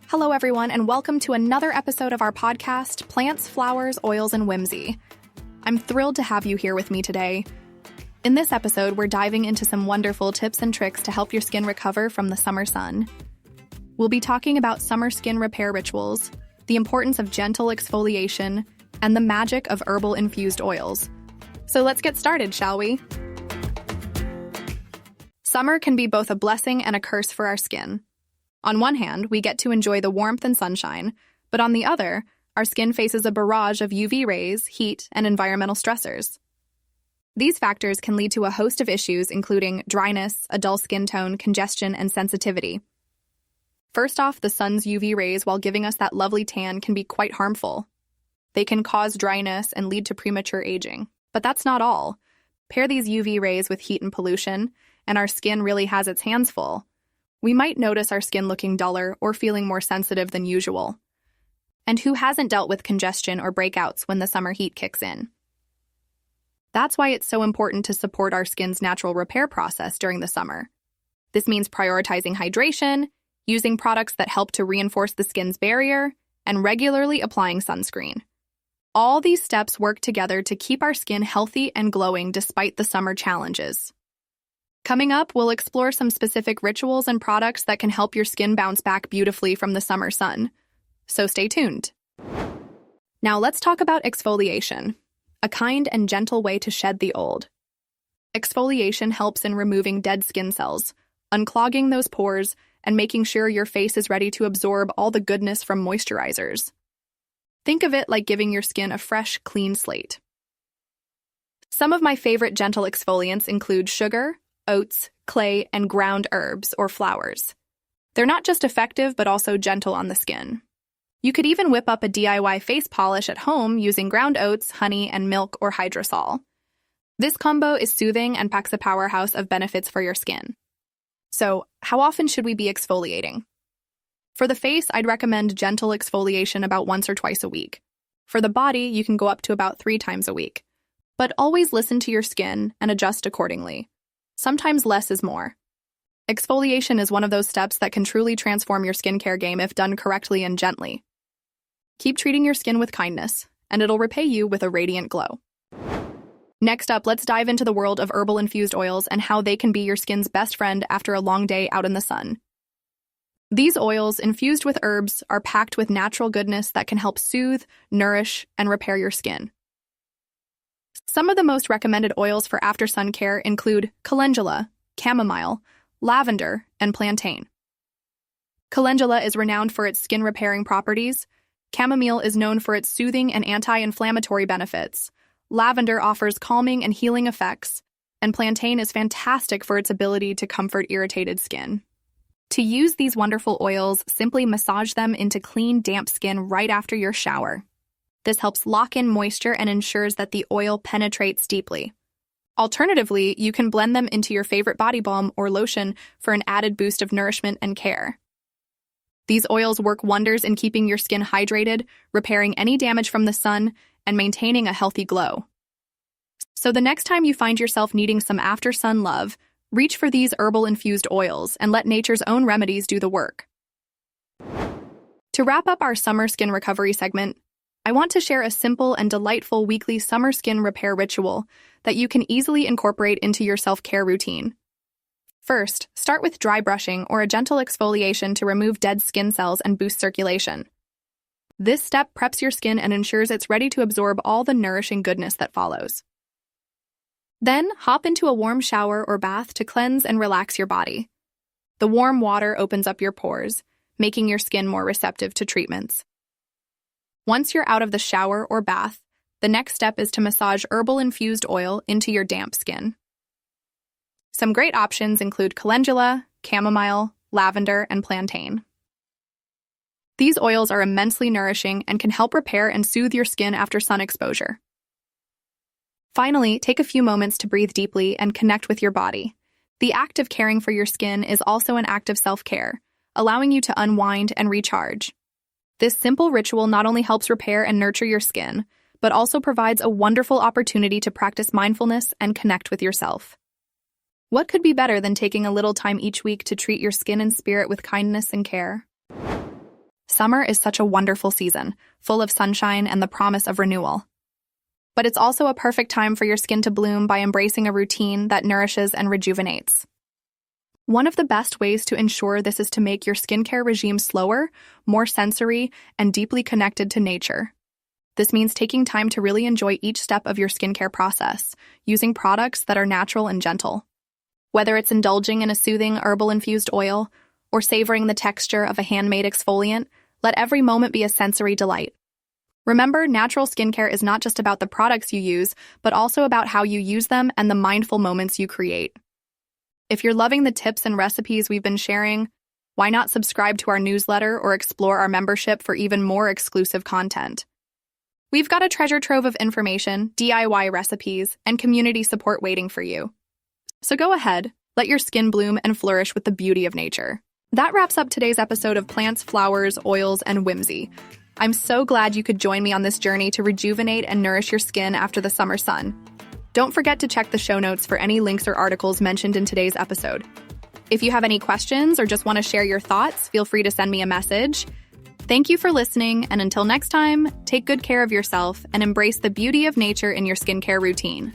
Hello, everyone, and welcome to another episode of our podcast, Plants, Flowers, Oils, and Whimsy. I'm thrilled to have you here with me today. In this episode, we're diving into some wonderful tips and tricks to help your skin recover from the summer sun. We'll be talking about summer skin repair rituals, the importance of gentle exfoliation, and the magic of herbal infused oils. So let's get started, shall we? Summer can be both a blessing and a curse for our skin. On one hand, we get to enjoy the warmth and sunshine, but on the other, our skin faces a barrage of UV rays, heat, and environmental stressors. These factors can lead to a host of issues including dryness, a dull skin tone, congestion, and sensitivity. First off, the sun's UV rays, while giving us that lovely tan, can be quite harmful. They can cause dryness and lead to premature aging. But that's not all. Pair these UV rays with heat and pollution, and our skin really has its hands full. We might notice our skin looking duller or feeling more sensitive than usual. And who hasn't dealt with congestion or breakouts when the summer heat kicks in? That's why it's so important to support our skin's natural repair process during the summer. This means prioritizing hydration, using products that help to reinforce the skin's barrier, and regularly applying sunscreen. All these steps work together to keep our skin healthy and glowing despite the summer challenges. Coming up, we'll explore some specific rituals and products that can help your skin bounce back beautifully from the summer sun. So stay tuned. Now let's talk about exfoliation, a kind and gentle way to shed the old. Exfoliation helps in removing dead skin cells, unclogging those pores, and making sure your face is ready to absorb all the goodness from moisturizers. Think of it like giving your skin a fresh, clean slate. Some of my favorite gentle exfoliants include sugar, oats, clay, and ground herbs or flowers. They're not just effective, but also gentle on the skin. You could even whip up a DIY face polish at home using ground oats, honey, and milk or hydrosol. This combo is soothing and packs a powerhouse of benefits for your skin. So, how often should we be exfoliating? For the face, I'd recommend gentle exfoliation about once or twice a week. For the body, you can go up to about 3 times a week. But always listen to your skin and adjust accordingly. Sometimes less is more. Exfoliation is one of those steps that can truly transform your skincare game if done correctly and gently. Keep treating your skin with kindness, and it'll repay you with a radiant glow. Next up, let's dive into the world of herbal infused oils and how they can be your skin's best friend after a long day out in the sun. These oils, infused with herbs, are packed with natural goodness that can help soothe, nourish, and repair your skin. Some of the most recommended oils for after-sun care include calendula, chamomile, lavender, and plantain. Calendula is renowned for its skin-repairing properties. Chamomile is known for its soothing and anti-inflammatory benefits. Lavender offers calming and healing effects, and plantain is fantastic for its ability to comfort irritated skin. To use these wonderful oils, simply massage them into clean, damp skin right after your shower. This helps lock in moisture and ensures that the oil penetrates deeply. Alternatively, you can blend them into your favorite body balm or lotion for an added boost of nourishment and care. These oils work wonders in keeping your skin hydrated, repairing any damage from the sun, and maintaining a healthy glow. So the next time you find yourself needing some after-sun love, reach for these herbal-infused oils and let nature's own remedies do the work. To wrap up our summer skin recovery segment, I want to share a simple and delightful weekly summer skin repair ritual that you can easily incorporate into your self-care routine. First, start with dry brushing or a gentle exfoliation to remove dead skin cells and boost circulation. This step preps your skin and ensures it's ready to absorb all the nourishing goodness that follows. Then, hop into a warm shower or bath to cleanse and relax your body. The warm water opens up your pores, making your skin more receptive to treatments. Once you're out of the shower or bath, the next step is to massage herbal-infused oil into your damp skin. Some great options include calendula, chamomile, lavender, and plantain. These oils are immensely nourishing and can help repair and soothe your skin after sun exposure. Finally, take a few moments to breathe deeply and connect with your body. The act of caring for your skin is also an act of self-care, allowing you to unwind and recharge. This simple ritual not only helps repair and nurture your skin, but also provides a wonderful opportunity to practice mindfulness and connect with yourself. What could be better than taking a little time each week to treat your skin and spirit with kindness and care? Summer is such a wonderful season, full of sunshine and the promise of renewal. But it's also a perfect time for your skin to bloom by embracing a routine that nourishes and rejuvenates. One of the best ways to ensure this is to make your skincare regime slower, more sensory, and deeply connected to nature. This means taking time to really enjoy each step of your skincare process, using products that are natural and gentle. Whether it's indulging in a soothing herbal infused oil or savoring the texture of a handmade exfoliant, let every moment be a sensory delight. Remember, natural skincare is not just about the products you use, but also about how you use them and the mindful moments you create. If you're loving the tips and recipes we've been sharing, why not subscribe to our newsletter or explore our membership for even more exclusive content? We've got a treasure trove of information, DIY recipes, and community support waiting for you. So go ahead, let your skin bloom and flourish with the beauty of nature. That wraps up today's episode of Plants, Flowers, Oils, and Whimsy. I'm so glad you could join me on this journey to rejuvenate and nourish your skin after the summer sun. Don't forget to check the show notes for any links or articles mentioned in today's episode. If you have any questions or just want to share your thoughts, feel free to send me a message. Thank you for listening, and until next time, take good care of yourself and embrace the beauty of nature in your skincare routine.